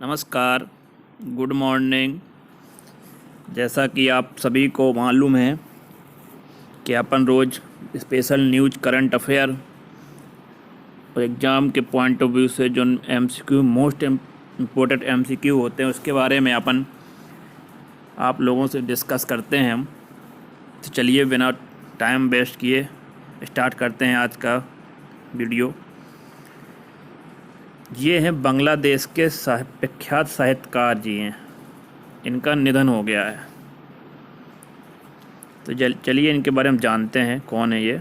नमस्कार, good morning. जैसा कि आप सभी को मालूम है कि अपन रोज़ स्पेशल न्यूज, करंट अफेयर और एग्ज़ाम के पॉइंट ऑफ व्यू से जो एमसीक्यू मोस्ट इम्पोर्टेंट एमसीक्यू होते हैं उसके बारे में अपन आप लोगों से डिस्कस करते हैं हम। तो चलिए बिना टाइम वेस्ट किए स्टार्ट करते हैं आज का वीडियो। ये हैं बांग्लादेश के प्रख्यात साहित्यकार जी हैं, इनका निधन हो गया है। तो चलिए इनके बारे में जानते हैं कौन है ये।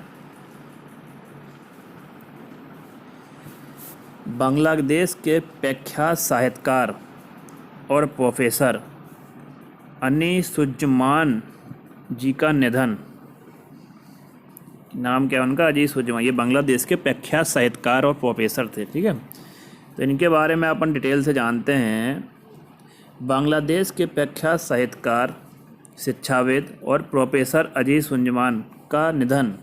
बांग्लादेश के प्रख्यात साहित्यकार और प्रोफेसर अनीसुज्जमान जी का निधन। नाम क्या है उनका? अनीसुज्जमान। ये बांग्लादेश के प्रख्यात साहित्यकार और प्रोफेसर थे। ठीक है, तो इनके बारे में अपन डिटेल से जानते हैं। बांग्लादेश के प्रख्यात साहित्यकार, शिक्षाविद और प्रोफेसर अनीसुज्जमान का निधन।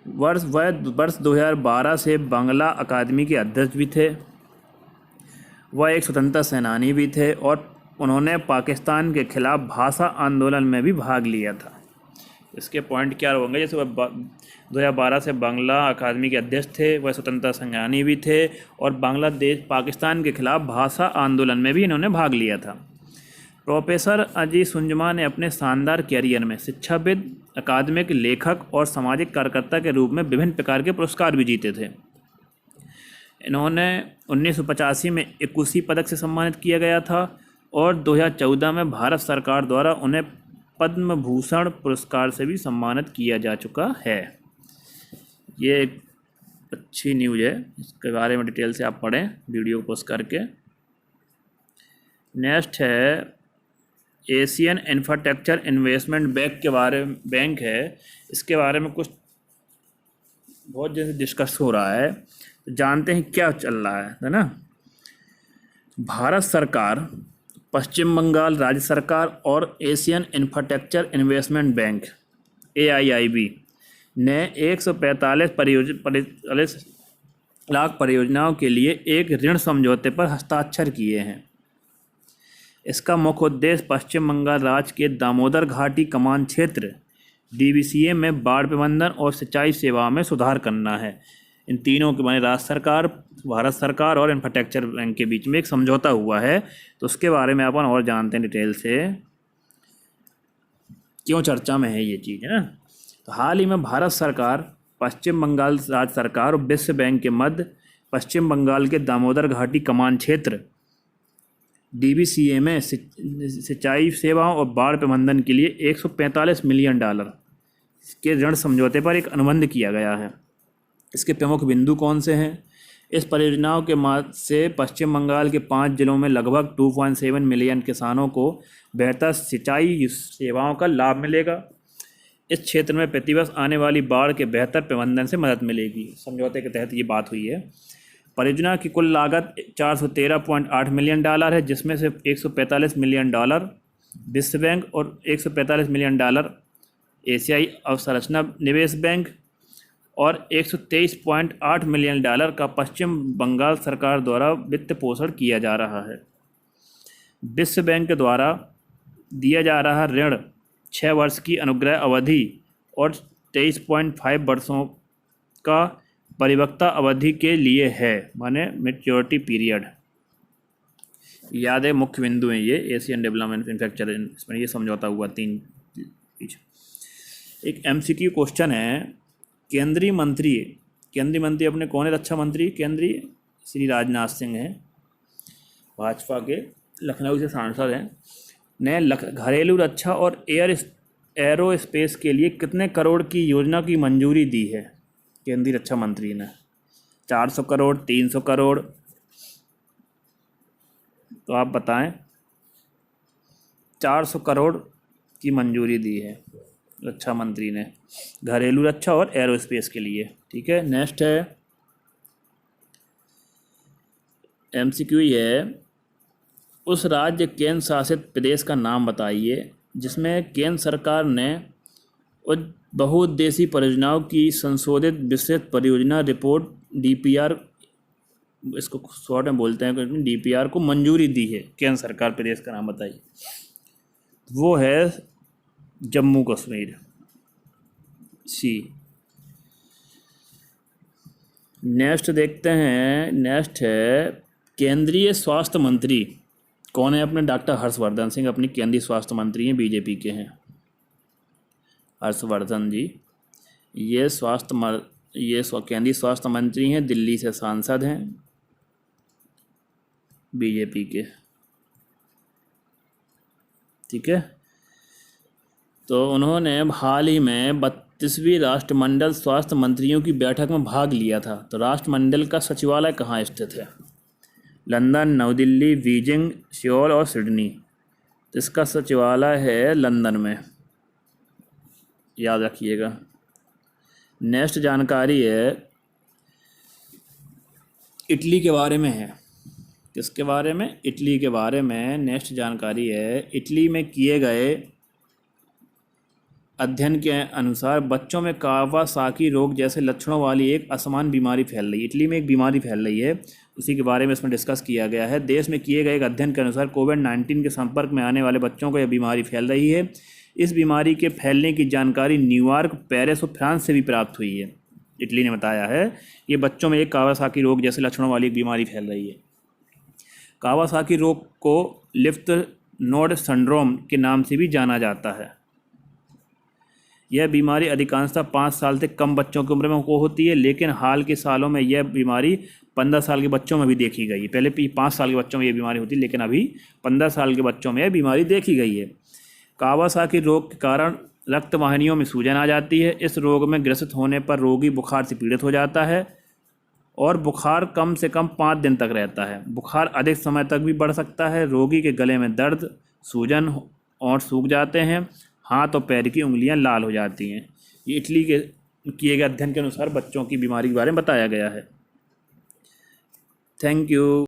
वर्ष 2012 से बांग्ला अकादमी के अध्यक्ष भी थे। वह एक स्वतंत्रता सेनानी भी थे और उन्होंने पाकिस्तान के खिलाफ भाषा आंदोलन में भी भाग लिया था। इसके पॉइंट क्या होंगे? जैसे वह 2012 से बांग्ला अकादमी के अध्यक्ष थे, वह स्वतंत्रता सेनानी भी थे और बांग्लादेश पाकिस्तान के खिलाफ भाषा आंदोलन में भी इन्होंने भाग लिया था। प्रोफेसर अनीसुज्जमान ने अपने शानदार कैरियर में शिक्षाविद, अकादमिक, लेखक और सामाजिक कार्यकर्ता के रूप में विभिन्न प्रकार के पुरस्कार भी जीते थे। इन्होंने 1985 में इकुशी पदक से सम्मानित किया गया था और 2014 में भारत सरकार द्वारा उन्हें पद्म भूषण पुरस्कार से भी सम्मानित किया जा चुका है। ये एक अच्छी न्यूज़ है, इसके बारे में डिटेल से आप पढ़ें वीडियो को पॉज करके। नेक्स्ट है एशियन इंफ्रास्ट्रक्चर इन्वेस्टमेंट बैंक है। इसके बारे में कुछ बहुत जैसे डिस्कस हो रहा है, तो जानते हैं क्या चल रहा है ना। भारत सरकार, पश्चिम बंगाल राज्य सरकार और Asian infrastructure investment bank AIIB ने 145 लाख परियोजनाओं के लिए एक ऋण समझौते पर हस्ताक्षर किए हैं। इसका मुख्य उद्देश्य पश्चिम बंगाल राज्य के दामोदर घाटी कमान क्षेत्र DBCA में बाढ़ प्रबंधन और सिंचाई सेवाओं में सुधार करना है। इन तीनों के माने राज्य सरकार, भारत सरकार और इंफ्रास्ट्रक्चर बैंक के बीच में एक समझौता हुआ है। तो उसके बारे में अपन और जानते हैं डिटेल से, क्यों चर्चा में है ये चीज़, है ना। तो हाल ही में भारत सरकार, पश्चिम बंगाल राज्य सरकार और विश्व बैंक के मध्य पश्चिम बंगाल के दामोदर घाटी कमान क्षेत्र DBCA में सिंचाई सेवाओं और बाढ़ प्रबंधन के लिए $145 मिलियन के ऋण समझौते पर एक अनुबंध किया गया है। इसके प्रमुख बिंदु कौन से हैं? इस परियोजनाओं के माध्यम से पश्चिम बंगाल के 5 जिलों में लगभग 2.7 मिलियन किसानों को बेहतर सिंचाई सेवाओं का लाभ मिलेगा। इस क्षेत्र में प्रतिवर्ष आने वाली बाढ़ के बेहतर प्रबंधन से मदद मिलेगी। समझौते के तहत ये बात हुई है। परियोजना की कुल लागत $413.8 मिलियन है, जिसमें से $145 मिलियन विश्व बैंक और $145 मिलियन एशियाई अवसंरचना निवेश बैंक और $123.8 मिलियन का पश्चिम बंगाल सरकार द्वारा वित्त पोषण किया जा रहा है। विश्व बैंक द्वारा दिया जा रहा ऋण 6 वर्ष की अनुग्रह अवधि और 23.5 वर्षों का परिपक्वता अवधि के लिए है, माने मैच्योरिटी पीरियड। याद है मुख्य बिंदु हैं ये एशियन डेवलपमेंट इंफ्रास्ट्रक्चर, इसमें ये समझौता हुआ 3 बीच। एक MCQ क्वेश्चन है, केंद्रीय मंत्री अपने कौन है? रक्षा मंत्री केंद्रीय श्री राजनाथ सिंह हैं, भाजपा के, लखनऊ से सांसद हैं, ने घरेलू रक्षा और एरोस्पेस के लिए कितने करोड़ की योजना की मंजूरी दी है? केंद्रीय रक्षा मंत्री ने 400 करोड़, 300 करोड़, तो आप बताएं। 400 करोड़ की मंजूरी दी है रक्षा मंत्री ने घरेलू रक्षा और एरोस्पेस के लिए। ठीक है, नेक्स्ट है MCQ है, उस राज्य केंद्र शासित प्रदेश का नाम बताइए जिसमें केंद्र सरकार ने बहुउद्देशीय परियोजनाओं की संशोधित विस्तृत परियोजना रिपोर्ट DPR इसको शॉर्ट में बोलते हैं, DPR को मंजूरी दी है केंद्र सरकार, प्रदेश का नाम बताइए। वो है जम्मू कश्मीर, सी। नेक्स्ट देखते हैं, नेक्स्ट है केंद्रीय स्वास्थ्य मंत्री कौन है अपने? डॉक्टर हर्षवर्धन सिंह अपनी केंद्रीय स्वास्थ्य मंत्री हैं, बीजेपी के हैं हर्षवर्धन जी। ये केंद्रीय स्वास्थ्य मंत्री हैं, दिल्ली से सांसद हैं, बीजेपी के। ठीक है, तो उन्होंने हाल ही में 32वीं राष्ट्रमंडल स्वास्थ्य मंत्रियों की बैठक में भाग लिया था। तो राष्ट्रमंडल का सचिवालय कहाँ स्थित है? लंदन, नई दिल्ली, बीजिंग, सियोल और सिडनी। तो इसका सचिवालय है लंदन में, याद रखिएगा। नेक्स्ट जानकारी है इटली के बारे में है। किसके बारे में? इटली के बारे में नेक्स्ट जानकारी है। इटली में किए गए अध्ययन के अनुसार बच्चों में कावासाकी रोग जैसे लक्षणों वाली एक असमान बीमारी फैल रही है। इटली में एक बीमारी फैल रही है, उसी के बारे में इसमें डिस्कस किया गया है। देश में किए गए एक अध्ययन के अनुसार कोविड-19 के संपर्क में आने वाले बच्चों को यह बीमारी फैल रही है। इस बीमारी के फैलने की जानकारी न्यूयॉर्क, पेरिस और फ्रांस से भी प्राप्त हुई है। इटली ने बताया है ये बच्चों में एक कावासाकी रोग जैसे लक्षणों वाली एक बीमारी फैल रही है। कावासाकी रोग को लिफ्ट नोड सिंड्रोम के नाम से भी जाना जाता है। यह बीमारी अधिकांशतः 5 साल से कम बच्चों की उम्र में को होती है, लेकिन हाल के सालों में यह बीमारी 15 साल के बच्चों में भी देखी गई है। पहले 5 साल के बच्चों में यह बीमारी होती है, लेकिन अभी 15 साल के बच्चों में यह बीमारी देखी गई है। कावासाकी रोग के कारण रक्त वाहिनियों में सूजन आ जाती है। इस रोग में ग्रसित होने पर रोगी बुखार से पीड़ित हो जाता है और बुखार कम से कम 5 दिन तक रहता है। बुखार अधिक समय तक भी बढ़ सकता है। रोगी के गले में दर्द, सूजन और सूख जाते हैं। हाथ और पैर की उंगलियां लाल हो जाती हैं। ये इटली के किए गए अध्ययन के अनुसार बच्चों की बीमारी के बारे में बताया गया है। Thank you.